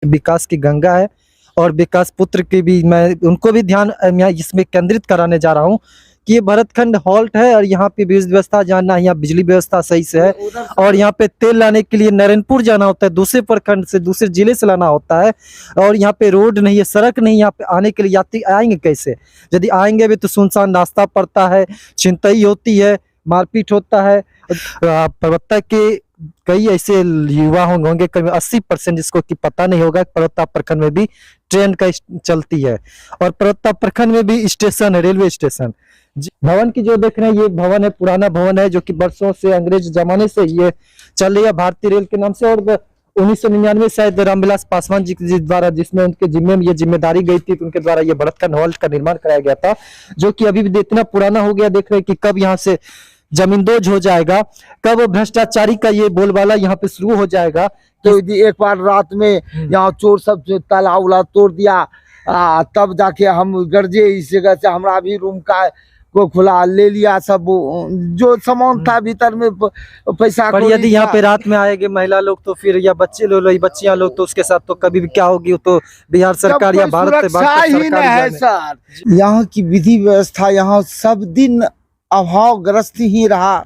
विकास की गंगा है और विकास पुत्र की भी मैं उनको भी ध्यान मैं इसमें केंद्रित कराने जा रहा हूँ कि ये भरतखंड हॉल्ट है और यहाँ पे व्यवस्था जानना, यहाँ बिजली व्यवस्था सही से है और यहाँ पे तेल लाने के लिए नारायणपुर जाना होता है, दूसरे प्रखंड से दूसरे जिले से लाना होता है और यहाँ पे रोड नहीं है, सड़क नहीं, यहाँ पे आने के लिए यात्री आएंगे कैसे? यदि आएंगे भी तो सुनसान रास्ता पड़ता है, छिनतई होती है, मारपीट होता है। प्रवक्ता के कई ऐसे युवा होंगे करीब 80% जिसको कि पता नहीं होगा परवत्ता प्रखंड में भी ट्रेन का चलती है और परवत्ता प्रखंड में भी स्टेशन है, रेलवे स्टेशन। भवन की जो देख रहे हैं ये भवन है, पुराना भवन है जो कि वर्षों से अंग्रेज जमाने से ये चल रही है भारतीय रेल के नाम से और 1999 शायद रामविलास पासवान जी द्वारा जिसमें उनके जिम्मे में ये जिम्मेदारी गई थी तो उनके द्वारा ये भरतखंड हॉल्ट का निर्माण कराया गया था जो कि अभी भी इतना पुराना हो गया। देख रहे हैं कि कब यहाँ से जमींदोज हो जाएगा, कब भ्रष्टाचारी का ये बोलबाला यहाँ पे शुरू हो जाएगा। तो एक बार रात में यहाँ चोर सब ताला उला तोड़ दिया, तब जाके हम गरजे इस जगह से हमारा भी रूम का को खुला ले लिया, सब जो सामान था भीतर में पैसा। पर यदि यहाँ पे रात में आएंगे महिला लोग तो फिर या बच्चे लोग बच्चियां लोग तो उसके साथ तो कभी भी क्या होगी, तो बिहार सरकार या भारत सरकार है सर। यहाँ की विधि व्यवस्था यहाँ सब दिन अभावग्रस्त ही रहा,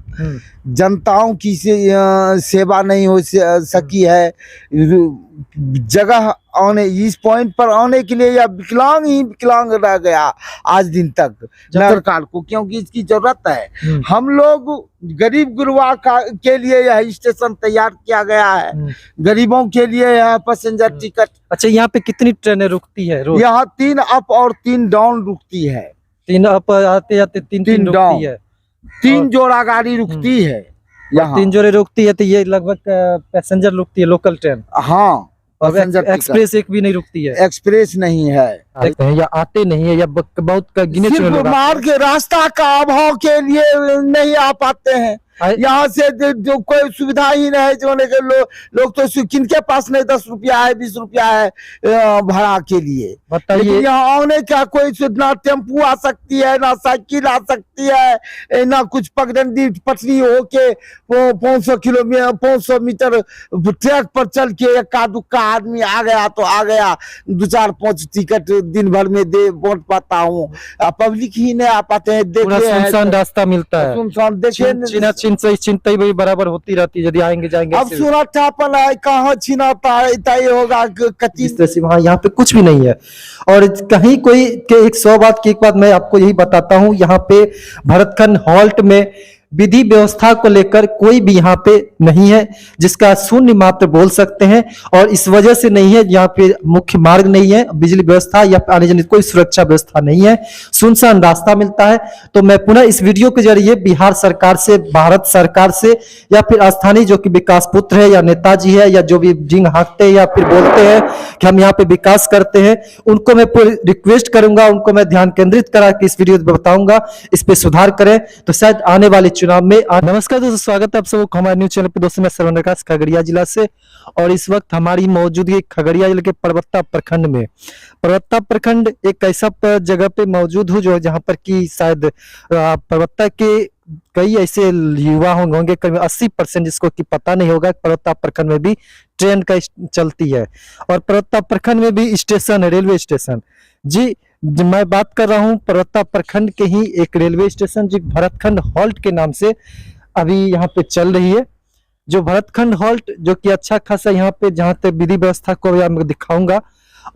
जनताओं की सेवा नहीं हो सकी है। जगह आने इस पॉइंट पर आने के लिए या विकलांग ही विकलांग रह गया आज दिन तक सरकार को, क्योंकि इसकी जरूरत है। हम लोग गरीब गुरबा के लिए यह स्टेशन तैयार किया गया है, गरीबों के लिए यह पैसेंजर टिकट। अच्छा, यहाँ पे कितनी ट्रेनें रुकती है रोज? यहाँ 3 अप और 3 डाउन रुकती है। 3 अप आते जाते 3 रुकती है, 3 जोड़ा गाड़ी रुकती है यहाँ। 3 जोड़े रुकती है तो ये लगभग पैसेंजर रुकती है लोकल ट्रेन। हाँ, एक्सप्रेस एक भी नहीं रुकती है, एक्सप्रेस नहीं है या आते नहीं है या बहुत गिने चुने लोग मार्ग रास्ता का अभाव के लिए नहीं आ पाते हैं। यहाँ से जो कोई सुविधा ही नहीं है जोने के लोग तो किनके पास नहीं 10 रुपया है 20 रुपया है भाड़ा के लिए। बताइए, यहाँ आने का कोई ना टेम्पू आ सकती है, ना साइकिल आ सकती है, ना कुछ पगडंडी पटरी होके 500 मीटर ट्रैक पर चल के एका दुक्का आदमी आ गया तो आ गया, 2-4-5 टिकट दिन भर में दे बांट पाता हूँ। पब्लिक ही नहीं आ पाते हैं। देखिए सुनसान रास्ता मिलता है, सुनसान। देखिए चिंता ही बराबर होती रहती है यदि आएंगे जाएंगे। अब सुरक्षापन है, कहाँ छिनाता होगा इस तरह से वहाँ यहाँ पे कुछ भी नहीं है। और कहीं कोई के 100 बात की एक बात मैं आपको यही बताता हूँ, यहाँ पे भरतखंड हॉल्ट में विधि व्यवस्था को लेकर कोई भी यहाँ पे नहीं है जिसका शून्य मात्र बोल सकते हैं और इस वजह से नहीं है। यहाँ पे मुख्य मार्ग नहीं है, बिजली व्यवस्था या आने जाने कोई सुरक्षा व्यवस्था नहीं है, सुनसान रास्ता मिलता है। तो मैं पुनः इस वीडियो के जरिए बिहार सरकार से, भारत सरकार से या फिर स्थानीय जो कि विकास पुत्र है या नेताजी है या जो भी जिंग हाँकते हैं या फिर बोलते हैं कि हम यहाँ पे विकास करते हैं, उनको मैं पूरी रिक्वेस्ट करूंगा, उनको मैं ध्यान केंद्रित करा के इस वीडियो में बताऊंगा, इस पे सुधार करें तो शायद आने वाले चुनाव में। नमस्कार दोस्तों, स्वागत है आप सबको हमारे न्यूज चैनल पे। दोस्तों मैं श्रवण प्रकाश खगड़िया जिला से और इस वक्त हमारी मौजूदगी खगड़िया जिले के परवत्ता प्रखंड में। परवत्ता प्रखंड एक ऐसा जगह पे मौजूद हूँ जो जहाँ पर कि शायद परवत्ता के कई ऐसे युवा होंगे करीब 80% जिसको कि पता नहीं होगा परवत्ता प्रखंड में भी ट्रेन का चलती है और परवत्ता प्रखंड में भी स्टेशन है, रेलवे स्टेशन। जी मैं बात कर रहा हूं परवत्ता प्रखंड के ही एक रेलवे स्टेशन जो भरतखंड हॉल्ट के नाम से अभी यहाँ पे चल रही है। जो भरतखंड हॉल्ट जो कि अच्छा खासा यहाँ पे जहाँ तक विधि व्यवस्था को मैं दिखाऊंगा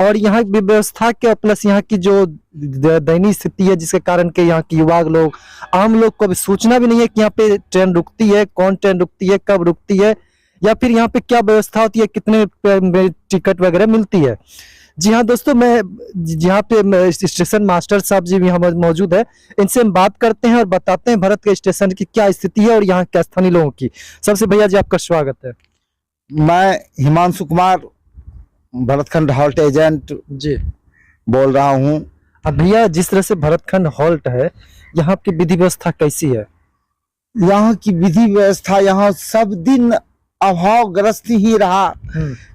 और यहाँ की व्यवस्था के प्लस यहाँ की जो दयनीय स्थिति है जिसके कारण के यहाँ के युवा लोग, आम लोग को अभी सूचना भी नहीं है कि यहाँ पे ट्रेन रुकती है, कौन ट्रेन रुकती है, कब रुकती है या फिर यहाँ पे क्या व्यवस्था होती है, कितने टिकट वगैरह मिलती है। जी हाँ दोस्तों, मैं यहाँ पे स्टेशन मास्टर साहब जी भी हमारे मौजूद है, इनसे हम बात करते हैं और बताते हैं भारत के स्टेशन की क्या स्थिति है और यहाँ के स्थानीय लोगों की। सबसे भैया जी आपका स्वागत है। मैं हिमांशु कुमार भरतखंड हॉल्ट एजेंट जी बोल रहा हूँ। अब भैया जिस तरह से भरतखंड हॉल्ट है, यहाँ की विधि व्यवस्था कैसी है? यहाँ की विधि व्यवस्था यहाँ सब दिन अभावग्रस्त ही रहा,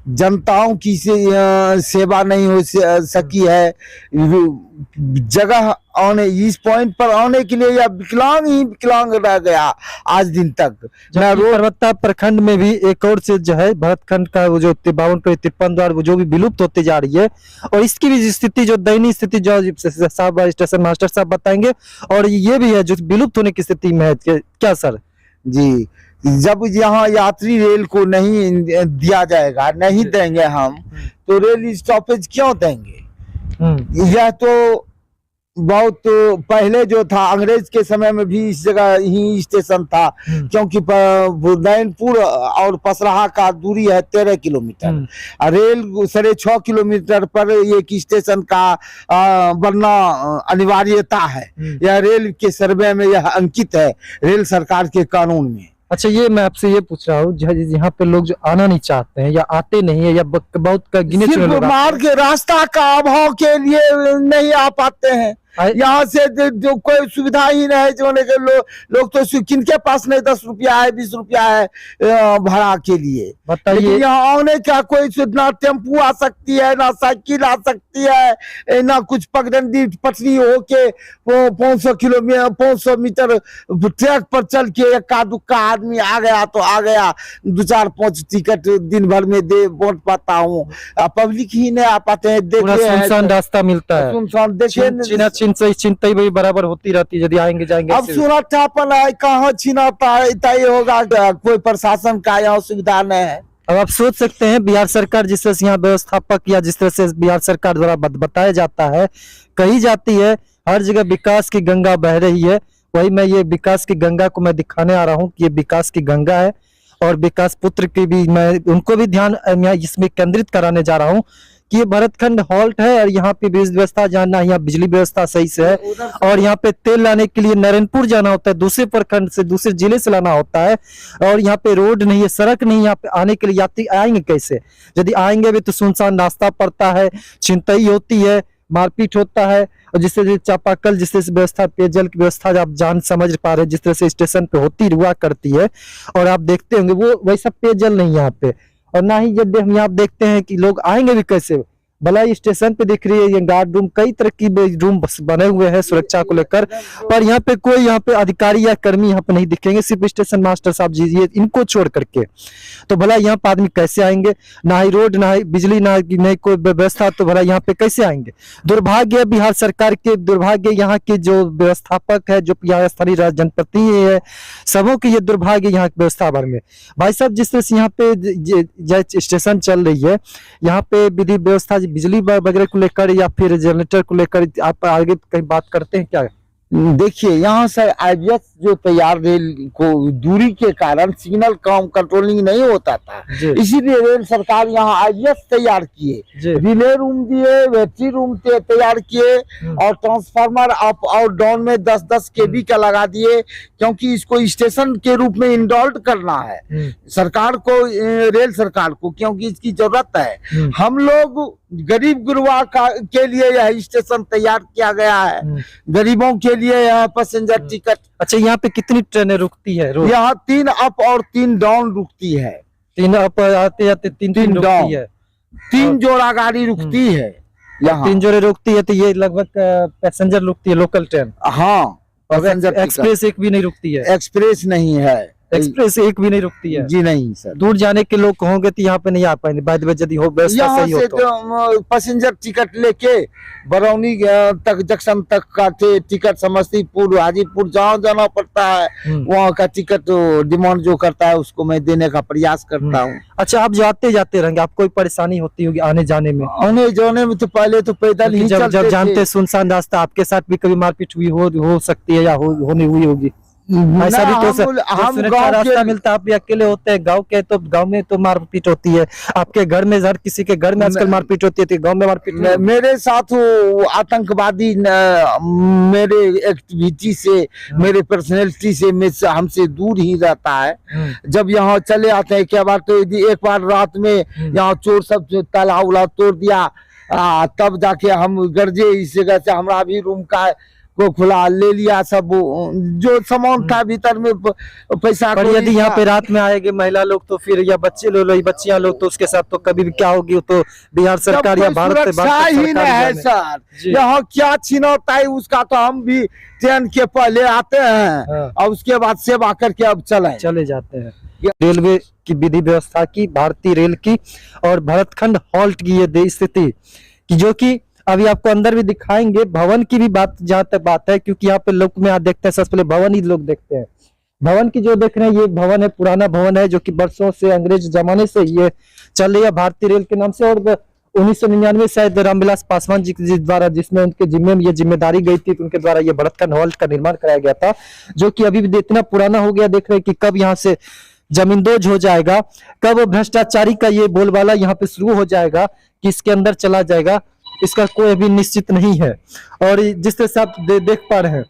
जनताओं की सेवा नहीं हो सकी है। जगह आने इस पॉइंट पर आने के लिए या विकलांग ही विकलांग रह गया आज दिन तक। पर्वता प्रखंड में भी एक और चीज जो है, भरतखंड का वो जो 52-53 द्वार वो जो भी विलुप्त होती जा रही है, और इसकी भी स्थिति जो दयनीय स्थिति जो साहब स्टेशन मास्टर साहब बताएंगे, और ये भी है जो विलुप्त होने की स्थिति में है क्या सर? जी, जब यहाँ यात्री रेल को नहीं दिया जाएगा, नहीं देंगे हम, तो रेल स्टॉपेज क्यों देंगे? यह तो बहुत पहले जो था, अंग्रेज के समय में भी इस जगह ही स्टेशन था, क्योंकि नैनपुर और पसराहा का दूरी है 13 किलोमीटर। रेल 6.5 किलोमीटर पर एक स्टेशन का बनना अनिवार्यता है। यह रेल के सर्वे में यह अंकित है, रेल सरकार के कानून में। अच्छा, ये मैं आपसे ये पूछ रहा हूँ, यहाँ पे लोग जो आना नहीं चाहते हैं या आते नहीं है, या बहुत गिने चुने लोग मार्ग रास्ता का अभाव के लिए नहीं आ पाते हैं। यहाँ से जो कोई सुविधा ही नहीं है, जो लोग तो किनके पास नहीं 10 रुपया है, 20 रुपया है भाड़ा के लिए। बताइए, यहाँ आने का कोई ना टेम्पू आ सकती है, ना साइकिल आ सकती है, ना कुछ पगडंडी पटरी होके 500 मीटर ट्रैक पर चल के एका दुक्का आदमी आ गया तो आ गया, 2-4-5 टिकट दिन भर में दे बांट पाता हूँ। पब्लिक ही नहीं आ पाते हैं। देखिए सुनसान रास्ता मिलता है, सुनसान। देखिए चिंता ही बराबर होती रहती है यदि आएंगे जाएंगे। अब सुरक्षापन है, कहाँ छिनाता होगा, कोई प्रशासन का यहाँ सुविधा नहीं है। अब आप सोच सकते हैं, बिहार सरकार जिस तरह से यहाँ व्यवस्थापक या जिस तरह से बिहार सरकार द्वारा बताया जाता है, कही जाती है हर जगह विकास की गंगा बह रही है, वही मैं ये विकास की गंगा को मैं दिखाने आ रहा हूँ कि ये विकास की गंगा है, और विकास पुत्र की भी मैं उनको भी ध्यान इसमें केंद्रित कराने जा रहा हूँ कि ये भरतखंड हॉल्ट है, और यहाँ पे बिजली व्यवस्था जानना, यहाँ बिजली व्यवस्था सही से है, और यहाँ पे तेल लाने के लिए नारायणपुर जाना होता है, दूसरे प्रखंड से दूसरे जिले से लाना होता है, और यहाँ पे रोड नहीं है, सड़क नहीं, यहाँ पे आने के लिए यात्री आएंगे कैसे? यदि आएंगे भी तो सुनसान रास्ता पड़ता है, चिंताई होती है, मारपीट होता है, और जिस तरह से चापाकल जिस तरह से व्यवस्था, पेयजल की व्यवस्था आप जान समझ पा रहे हैं, जिस तरह से स्टेशन पे होती हुआ करती है, और आप देखते होंगे वो वैसा पेयजल नहीं यहाँ पे, और ना ही जब हम यहाँ देखते हैं कि लोग आएंगे भी कैसे। भला स्टेशन पे दिख रही है ये गार्ड रूम, कई तरह की रूम बने हुए हैं सुरक्षा को लेकर, पर यहाँ पे कोई यहाँ पे अधिकारी या कर्मी यहाँ पे नहीं दिखेंगे, सिर्फ स्टेशन मास्टर साहब जी ये इनको छोड़ करके। तो भला यहाँ पे आदमी कैसे आएंगे? ना ही रोड, ना ही बिजली, ना ही कोई व्यवस्था, तो भला यहाँ पे कैसे आएंगे? दुर्भाग्य बिहार सरकार के, दुर्भाग्य यहाँ के जो व्यवस्थापक है, जो यहाँ स्थानीय जनप्रतिनिधि है, सबों की ये दुर्भाग्य यहाँ की व्यवस्था भर में। भाई साहब, जिस तरह से यहाँ पे स्टेशन चल रही है, यहाँ पे विधि व्यवस्था बिजली वगैरह को लेकर या फिर जनरेटर को लेकर आप आगे कहीं बात करते हैं क्या? देखिए, यहाँ से IBS जो तैयार रेल को दूरी के कारण सिग्नल कंट्रोलिंग नहीं होता था, इसीलिए रेल सरकार यहाँ IBS तैयार किए, रिले रूम दिए, बैटरी रूम तैयार किए, और ट्रांसफार्मर अप और डाउन में 10-10 kV का लगा दिए, क्योंकि इसको स्टेशन के रूप में इंस्टॉल करना है सरकार को, रेल सरकार को, क्योंकि इसकी जरूरत है। हम लोग गरीब गुरबा के लिए यह स्टेशन तैयार किया गया है, गरीबों के लिए यहाँ पैसेंजर टिकट। अच्छा, यहाँ पे कितनी ट्रेनें रुकती है? यहाँ 3 अप और 3 डाउन रुकती है। 3 अप आते जाते 3 रुकती है, 3 जोड़ा गाड़ी रुकती है यहाँ, 3 जोड़े रुकती है, तो ये लगभग पैसेंजर रुकती है लोकल ट्रेन। हाँ, पैसेंजर एक्सप्रेस एक भी नहीं रुकती है? एक्सप्रेस नहीं है, एक्सप्रेस एक भी नहीं रुकती है जी। नहीं सर, दूर जाने के लोग होंगे तो यहाँ पे नहीं आ पाएंगे, बाद में यदि हो व्यवस्था सही हो तो। पैसेंजर टिकट लेके बरौनी तक जंक्शन तक का टिकट, समस्तीपुर हाजीपुर जहाँ जाना पड़ता है, वहाँ का टिकट डिमांड जो करता है उसको मैं देने का प्रयास करता हूँ। अच्छा, आप जाते जाते रहेंगे, आपको कोई परेशानी होती होगी आने जाने में? आने जाने में तो पहले तो पैदल ही जब जानते सुनसान रास्ता, आपके साथ भी कभी मारपीट हुई हो सकती है या होने हुई होगी? ऐसा भी तो हम गांव रास्ता मिलता, आप भी अकेले होते हैं, गांव के तो गांव में तो मारपीट होती है, आपके घर में, हर किसी के घर में आजकल मारपीट होती है, गांव में मारपीट? मेरे साथ आतंकवादी मेरे एक्टिविटी से, मेरे पर्सनैलिटी से हमसे दूर ही रहता है। जब यहाँ चले आते हैं, क्या बात, तो एक बार रात में यहाँ चोर सब ताला उला तोड़ दिया, तब जाके हम गरजे इस जगह से, हमारा भी रूम का को खुला, ले लिया सब जो सामान था भीतर में पैसा पर कौड़ी यदि यहाँ था। पे रात में आएंगे महिला लोग तो फिर या बच्चे लोग बच्चियां लोग तो उसके साथ तो कभी भी क्या होगी, वो तो बिहार जब सरकार या कोई भारत सुरक्षा ही नहीं है सर, जी। यहाँ क्या छिनौता है उसका तो हम भी ट्रेन के पहले आते हैं हाँ। और उसके बाद सेवा करके अब चले जाते हैं। रेलवे की विधि व्यवस्था की, भारतीय रेल की और भरतखंड हॉल्ट की ये स्थिति कि जो कि अभी आपको अंदर भी दिखाएंगे। भवन की भी बात जहां तक बात है, क्योंकि यहाँ पे लोग में आप देखते हैं सबसे पहले भवन ही लोग देखते हैं। भवन की जो देख रहे हैं ये भवन है, पुराना भवन है जो कि वर्षों से अंग्रेज जमाने से ये चल रही है भारतीय रेल के नाम से। और 1999 शायद रामविलास पासवान जी द्वारा, जिसमें उनके जिम्मे में ये जिम्मेदारी गई थी, तो उनके द्वारा ये भरतखंड हॉल्ट का निर्माण कराया गया था, जो कि अभी भी इतना पुराना हो गया। देख रहे हैं कि कब यहाँ से जमींदोज हो जाएगा, कब भ्रष्टाचारी का ये बोलबाला यहाँ पे शुरू हो जाएगा कि इसके अंदर चला जाएगा, इसका कोई अभी निश्चित नहीं है। और जिस तरह से आप देख पा रहे हैं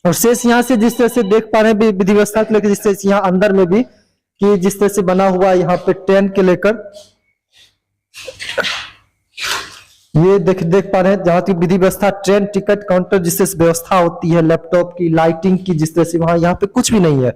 और शेष यहाँ से जिस तरह से देख पा रहे हैं विधि व्यवस्था को लेकर, जिस तरह से यहाँ अंदर में भी कि जिस तरह से बना हुआ है यहाँ पे ट्रेन के लेकर ये देख पा रहे हैं, जहां की विधि व्यवस्था, ट्रेन टिकट काउंटर जिस तरह से व्यवस्था होती है, लैपटॉप की, लाइटिंग की, जिस तरह से वहां यहाँ पे कुछ भी नहीं है।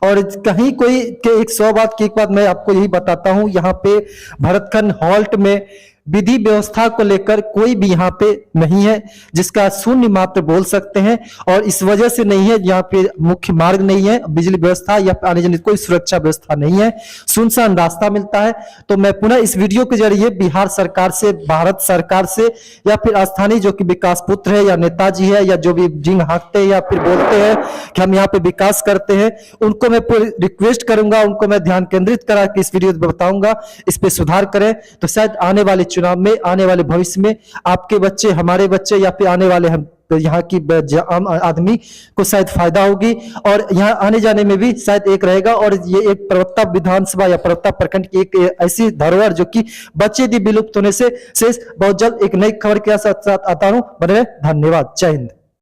और कहीं कोई के 100 बात की एक बात मैं आपको यही बताता हूं, यहाँ पे भरतखंड हॉल्ट में विधि व्यवस्था को लेकर कोई भी यहाँ पे नहीं है, जिसका शून्य मात्र बोल सकते हैं। और इस वजह से नहीं है, यहाँ पे मुख्य मार्ग नहीं है, बिजली व्यवस्था या आने जाने कोई सुरक्षा व्यवस्था नहीं है, सुनसान रास्ता मिलता है। तो मैं पुनः इस वीडियो के जरिए बिहार सरकार से, भारत सरकार से या फिर स्थानीय जो कि विकास पुत्र है या नेताजी है या जो भी जिंग हाँकते हैं या फिर बोलते हैं कि हम यहाँ पे विकास करते हैं, उनको मैं रिक्वेस्ट करूंगा, उनको मैं ध्यान केंद्रित करा के इस वीडियो में बताऊंगा, इस पे सुधार करें। तो शायद आने वाले चुनाव में, आने वाले भविष्य में आपके बच्चे, हमारे बच्चे या फिर आने वाले हम यहाँ की आम आदमी को शायद फायदा होगी। और यहाँ आने जाने में भी शायद एक रहेगा। और ये एक प्रवक्ता विधानसभा या प्रवक्ता प्रखंड की एक ऐसी धरोहर जो कि बच्चे दी विलुप्त होने से शेष। बहुत जल्द एक नई खबर के साथ आता हूँ। बने रहे, धन्यवाद, जय हिंद।